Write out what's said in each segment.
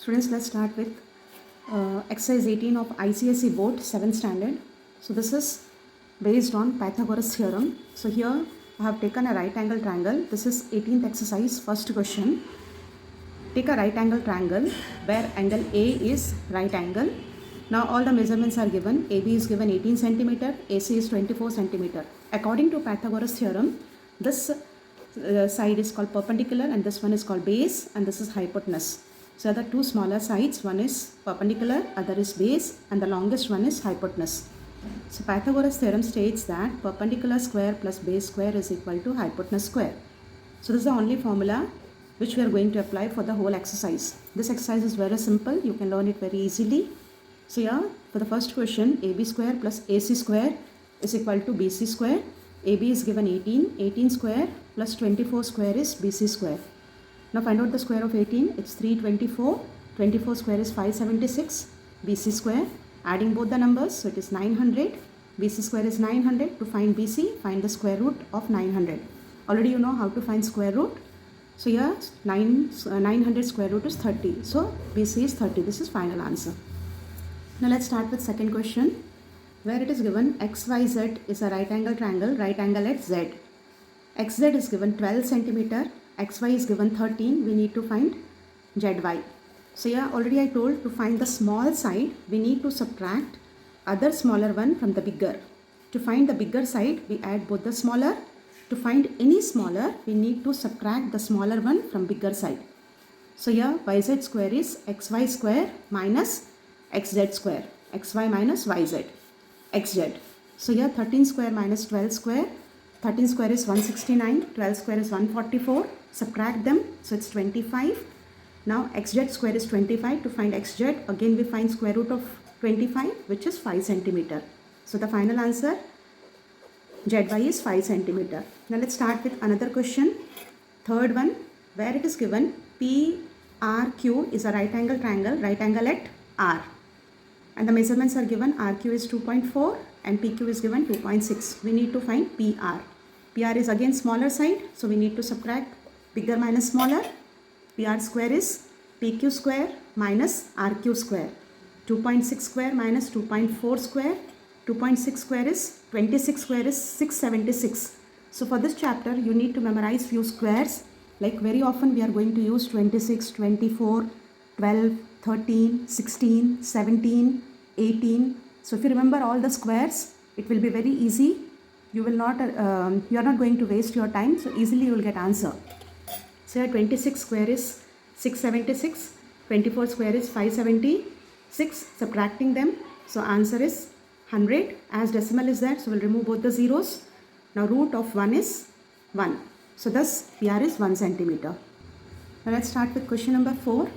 Students, let's start with exercise 18 of ICSE board 7th standard. So this is based on Pythagoras theorem. So here I have taken a right angle triangle. This is 18th exercise, first question. Take a right angle triangle where angle A is right angle. Now all the measurements are given. AB is given 18 centimeter, AC is 24 centimeter. According to Pythagoras theorem, this side is called perpendicular and this one is called base and this is hypotenuse. So the two smaller sides, one is perpendicular, other is base, and the longest one is hypotenuse. So Pythagoras theorem states that perpendicular square plus base square is equal to hypotenuse square. So this is the only formula which we are going to apply for the whole exercise. This exercise is very simple, you can learn it very easily. So here for the first question, AB square plus AC square is equal to BC square. AB is given 18, 18 square plus 24 square is BC square. Now find out the square of 18, it's 324, 24 square is 576, BC square. Adding both the numbers, so it is 900, BC square is 900. To find BC, find the square root of 900. Already you know how to find square root. So here 900 square root is 30. So BC is 30. This is final answer. Now let's start with second question, where it is given XYZ is a right angle triangle, right angle at Z. XZ is given 12 centimeter. XY is given 13, we need to find ZY. So yeah, already I told to find the small side, we need to subtract other smaller one from the bigger. To find the bigger side, we add both the smaller. To find any smaller, we need to subtract the smaller one from bigger side. So here, YZ square is XY square minus XZ square. XY minus YZ. XZ. So here, 13 square minus 12 square. 13 square is 169, 12 square is 144. Subtract them, so it's 25. Now xz square is 25. To find xz, again we find square root of 25, which is 5 centimeter. So the final answer, zy is 5 centimeter. Now let's start with another question. Third one, where it is given PRQ is a right angle triangle, right angle at R. And the measurements are given, RQ is 2.4 and PQ is given 2.6. We need to find PR. PR is again smaller side, so we need to subtract bigger minus smaller. PR square is PQ square minus RQ square. 2.6 square minus 2.4 square. 2.6 square is 26 square is 676. So for this chapter, you need to memorize few squares. Like very often we are going to use 26, 24, 12, 13, 16, 17, 18. So if you remember all the squares, it will be very easy. You will not, you are not going to waste your time. So easily you will get answer. So 26 square is 676, 24 square is 576, subtracting them. So answer is 100, as decimal is there, so we'll remove both the zeros. Now root of 1 is 1. So thus PR is 1 centimeter. Now let's start with question number 4.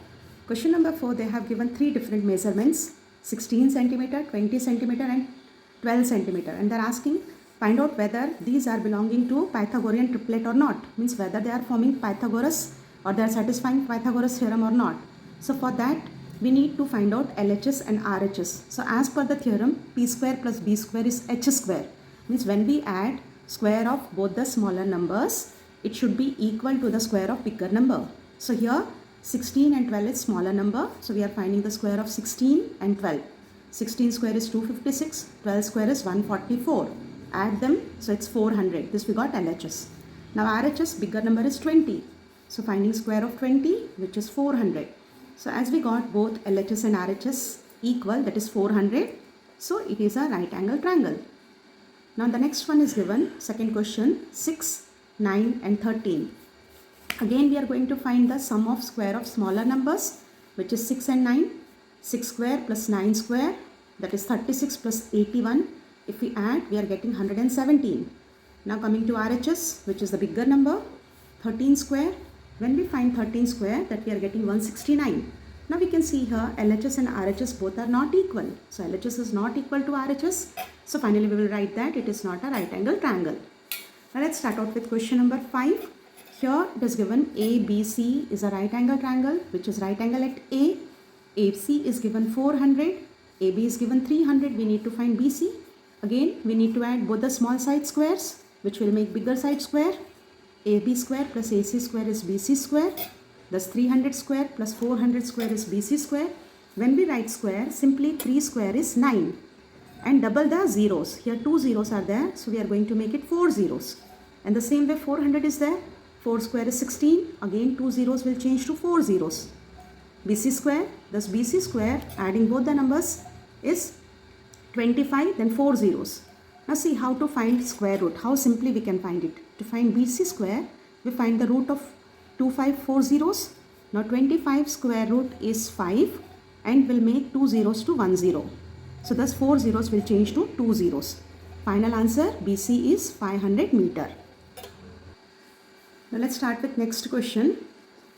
Question number 4, they have given 3 different measurements, 16 centimeter, 20 centimeter and 12 centimeter. And they're asking, find out whether these are belonging to Pythagorean triplet or not. Means whether they are forming Pythagoras or they are satisfying Pythagoras theorem or not. So for that, we need to find out LHS and RHS. So as per the theorem, P square plus B square is H square. Means when we add square of both the smaller numbers, it should be equal to the square of bigger number. So here 16 and 12 is smaller number. So we are finding the square of 16 and 12. 16 square is 256, 12 square is 144. Add them, so it's 400. This we got LHS. Now RHS, bigger number is 20. So finding square of 20, which is 400. So as we got both LHS and RHS equal, that is 400. So it is a right angle triangle. Now the next one is given, second question, 6, 9 and 13. Again we are going to find the sum of square of smaller numbers, which is 6 and 9. 6 square plus 9 square, that is 36 plus 81. If we add, we are getting 117. Now coming to RHS, which is the bigger number, 13 square. When we find 13 square, that we are getting 169. Now we can see here LHS and RHS both are not equal. So LHS is not equal to RHS. So finally we will write that it is not a right angle triangle. Now let's start out with question number 5. Here it is given ABC is a right angle triangle, which is right angle at A. AC is given 400. AB is given 300. We need to find BC. Again, we need to add both the small side squares, which will make bigger side square. AB square plus AC square is BC square. Thus 300 square plus 400 square is BC square. When we write square, simply 3 square is 9. And double the zeros. Here 2 zeros are there. So we are going to make it 4 zeros. And the same way 400 is there. 4 square is 16. Again 2 zeros will change to 4 zeros. BC square. Thus BC square, adding both the numbers, is 25, then 4 zeros. Now see how to find square root. How simply we can find it. To find BC square, we find the root of 2540. Now 25 square root is 5 and will make 2 zeros to 1 0. So thus 4 zeros will change to 2 zeros. Final answer BC is 500 meter. Now let's start with next question,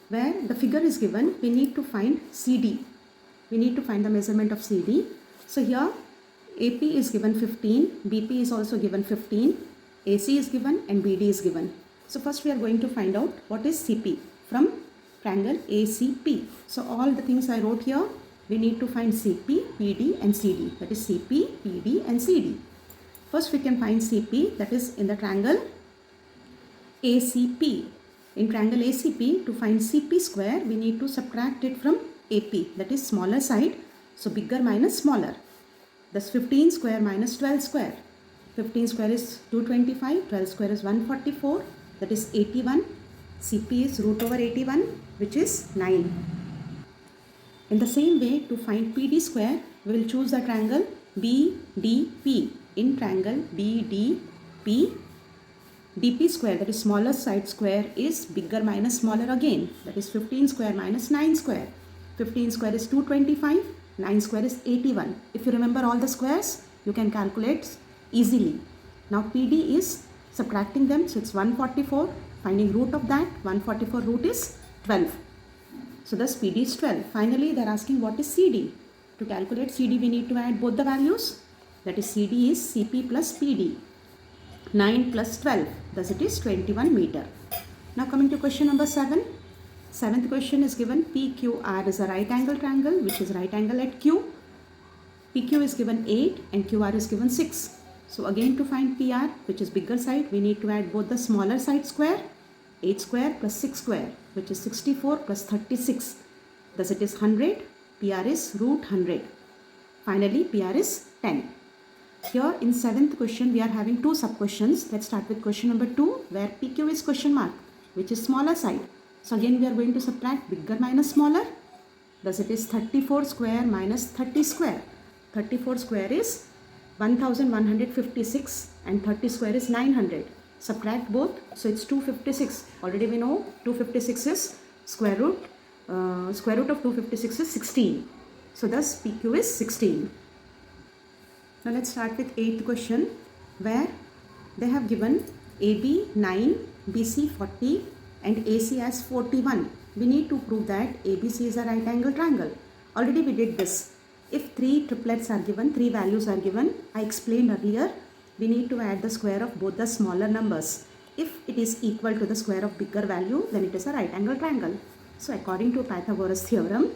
where the figure is given. We need to find CD. We need to find the measurement of CD. So here AP is given 15, BP is also given 15, AC is given and BD is given. So first we are going to find out what is CP from triangle ACP. So all the things I wrote here, we need to find CP, PD and CD. That is CP, PD and CD. First we can find CP, that is in the triangle ACP. In triangle ACP, to find CP square, we need to subtract it from AP, that is smaller side. So bigger minus smaller. Thus 15 square minus 12 square. 15 square is 225, 12 square is 144, that is 81. CP is root over 81, which is 9. In the same way, to find PD square, we will choose the triangle BDP. In triangle BDP, DP square, that is smaller side square, is bigger minus smaller again. That is 15 square minus 9 square. 15 square is 225, 9 square is 81. If you remember all the squares, you can calculate easily. Now PD is subtracting them, so it's 144. Finding root of that, 144 root is 12. So thus PD is 12. Finally, they are asking what is CD. To calculate CD, we need to add both the values. That is CD is CP plus PD. 9 plus 12. Thus it is 21 meter. Now coming to question number 7. Seventh question is given PQR is a right angle triangle which is right angle at Q. PQ is given 8 and QR is given 6. So again to find PR, which is bigger side, we need to add both the smaller side square. 8 square plus 6 square, which is 64 plus 36. Thus it is 100. PR is root 100. Finally PR is 10. Here in 7th question we are having 2 sub questions. Let's start with question number 2, where PQ is question mark, which is smaller side. So again we are going to subtract bigger minus smaller. Thus it is 34 square minus 30 square. 34 square is 1156 and 30 square is 900. Subtract both, so it's 256. Already we know 256 is square root of 256 is 16. So thus PQ is 16. Now let's start with 8th question, where they have given AB 9, BC 40 and AC as 41. We need to prove that ABC is a right angle triangle. Already we did this. If 3 triplets are given, 3 values are given, I explained earlier, we need to add the square of both the smaller numbers. If it is equal to the square of bigger value, then it is a right angle triangle. So according to Pythagoras theorem,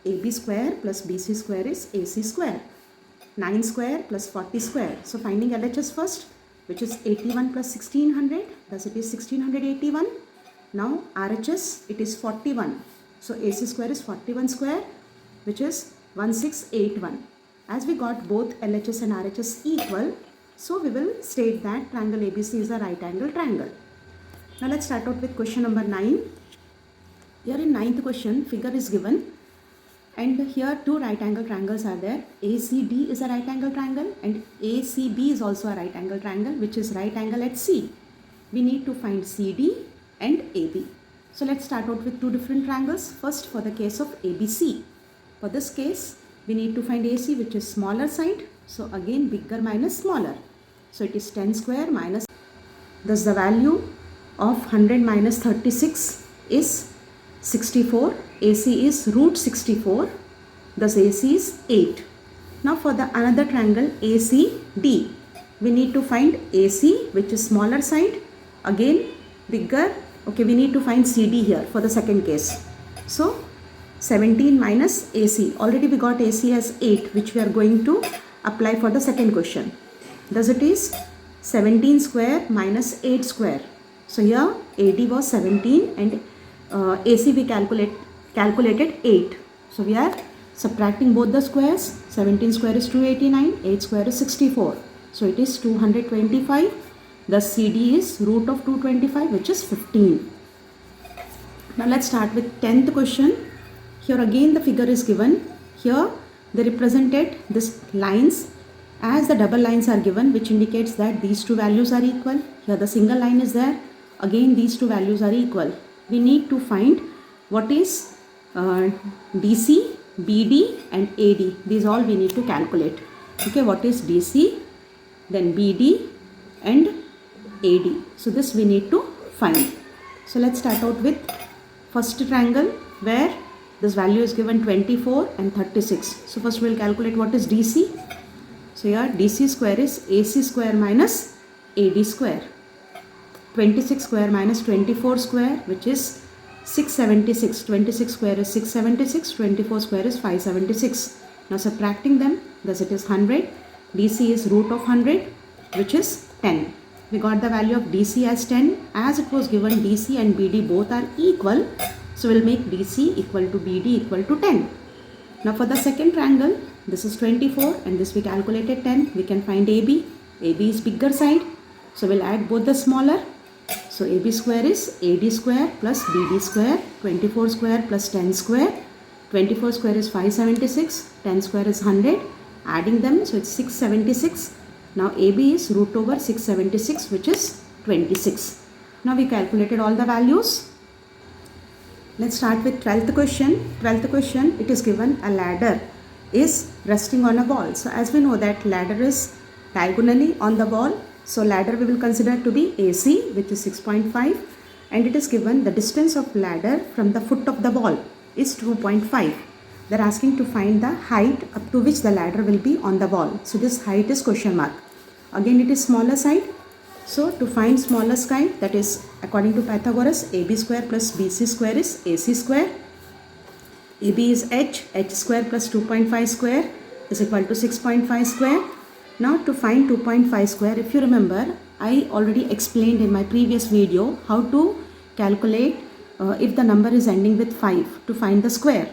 AB square plus BC square is AC square. 9 square plus 40 square. So finding LHS first, which is 81 plus 1600, thus it is 1681. Now RHS, it is 41. So AC square is 41 square, which is 1681. As we got both LHS and RHS equal, so we will state that triangle ABC is a right angle triangle. Now let's start out with question number 9. Here in 9th question, figure is given and here 2 right angle triangles are there. ACD is a right angle triangle and ACB is also a right angle triangle, which is right angle at C. We need to find CD and AB. So let's start out with 2 different triangles. First, for the case of ABC. For this case, we need to find AC, which is smaller side. So again bigger minus smaller. So it is 10 square minus. Thus the value of 100 minus 36 is 64. AC is root 64. Thus AC is 8. Now for the another triangle ACD, we need to find AC, which is smaller side. Again bigger. Okay, we need to find CD here for the second case. So 17 minus AC. Already we got AC as 8, which we are going to apply for the second question. Thus it is 17 square minus 8 square. So here AD was 17 and AC we calculated 8. So we are subtracting both the squares. 17 square is 289, 8 square is 64. So it is 225. The CD is root of 225, which is 15. Now let's start with 10th question. Here again the figure is given. Here they represented this lines as the double lines are given, which indicates that these two values are equal. Here the single line is there. Again these two values are equal. We need to find what is DC, BD and AD. These all we need to calculate. Okay, what is DC, then BD and AD. So this we need to find. So let's start out with first triangle where this value is given 24 and 36. So first we will calculate what is DC. So here DC square is AC square minus AD square. 26 square minus 24 square, which is 676. 26 square is 676. 24 square is 576. Now subtracting them, thus it is 100. DC is root of 100, which is 10. We got the value of DC as 10. As it was given, DC and BD both are equal. So we'll make DC equal to BD equal to 10. Now for the second triangle, this is 24 and this we calculated 10. We can find AB. AB is bigger side. So we'll add both the smaller. So AB square is AD square plus BD square. 24 square plus 10 square. 24 square is 576. 10 square is 100. Adding them, so it's 676. Now AB is root over 676, which is 26. Now we calculated all the values. Let's start with 12th question. 12th question, it is given a ladder is resting on a wall. So as we know that ladder is diagonally on the wall. So ladder we will consider to be AC, which is 6.5, and it is given the distance of ladder from the foot of the wall is 2.5. They're asking to find the height up to which the ladder will be on the wall. So this height is question mark. Again it is smaller side. So to find smaller side, that is according to Pythagoras, AB square plus BC square is AC square. AB is h square plus 2.5 square is equal to 6.5 square. Now to find 2.5 square, if you remember, I already explained in my previous video how to calculate if the number is ending with 5 to find the square.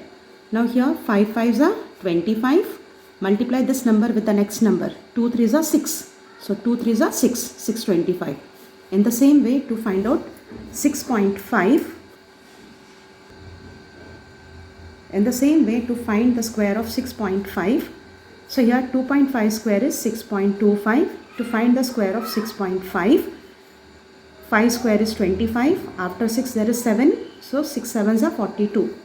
Now here 5 5s are 25. Multiply this number with the next number. 2 3s are 6. So 2 3s are 6. 625. In the same way, to find out 6.5. In the same way, to find the square of 6.5. So here 2.5 square is 6.25. To find the square of 6.5, 5 square is 25. After 6 there is 7. So 6 7s are 42.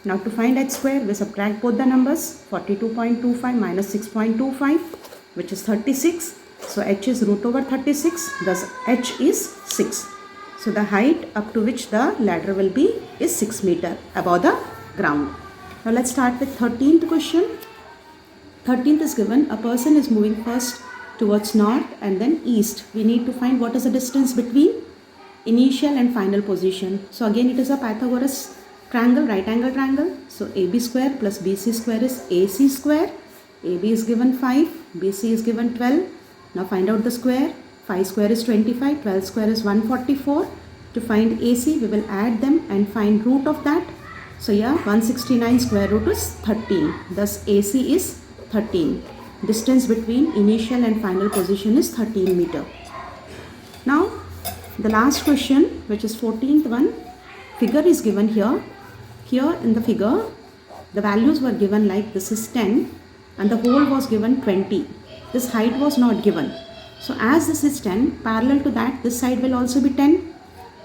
Now to find h square, we subtract both the numbers. 42.25 minus 6.25, which is 36. So h is root over 36. Thus h is 6. So the height up to which the ladder will be is 6 meter above the ground. Now let's start with 13th question. 13th is given, a person is moving first towards north and then east. We need to find what is the distance between initial and final position. So again it is a Pythagoras triangle, right angle triangle. So AB square plus BC square is AC square. AB is given 5, BC is given 12. Now find out the square. 5 square is 25, 12 square is 144. To find AC, we will add them and find root of that. So yeah, 169 square root is 13. Thus AC is 13. Distance between initial and final position is 13 meter. Now the last question, which is 14th one, figure is given here. Here in the figure, the values were given like this is 10 and the whole was given 20. This height was not given. So as this is 10, parallel to that, this side will also be 10.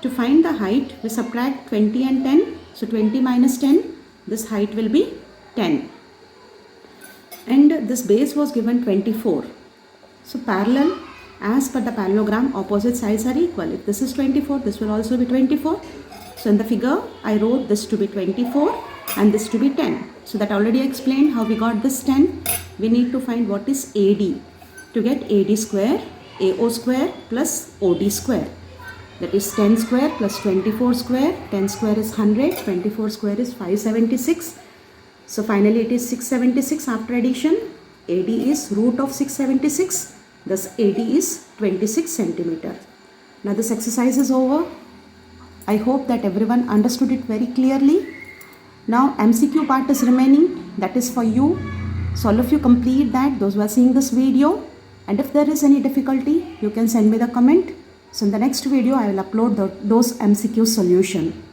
To find the height, we subtract 20 and 10. So 20 minus 10, this height will be 10. And this base was given 24. So parallel, as per the parallelogram, opposite sides are equal. If this is 24, this will also be 24. So in the figure, I wrote this to be 24 and this to be 10. So that already explained how we got this 10. We need to find what is AD. To get AD square, AO square plus OD square. That is 10 square plus 24 square. 10 square is 100. 24 square is 576. So finally it is 676 after addition. AD is root of 676. Thus AD is 26 centimeter. Now this exercise is over. I hope that everyone understood it very clearly. Now MCQ part is remaining, that is for you. So all of you complete that, those who are seeing this video. And if there is any difficulty, you can send me the comment. So in the next video, I will upload those MCQ solution.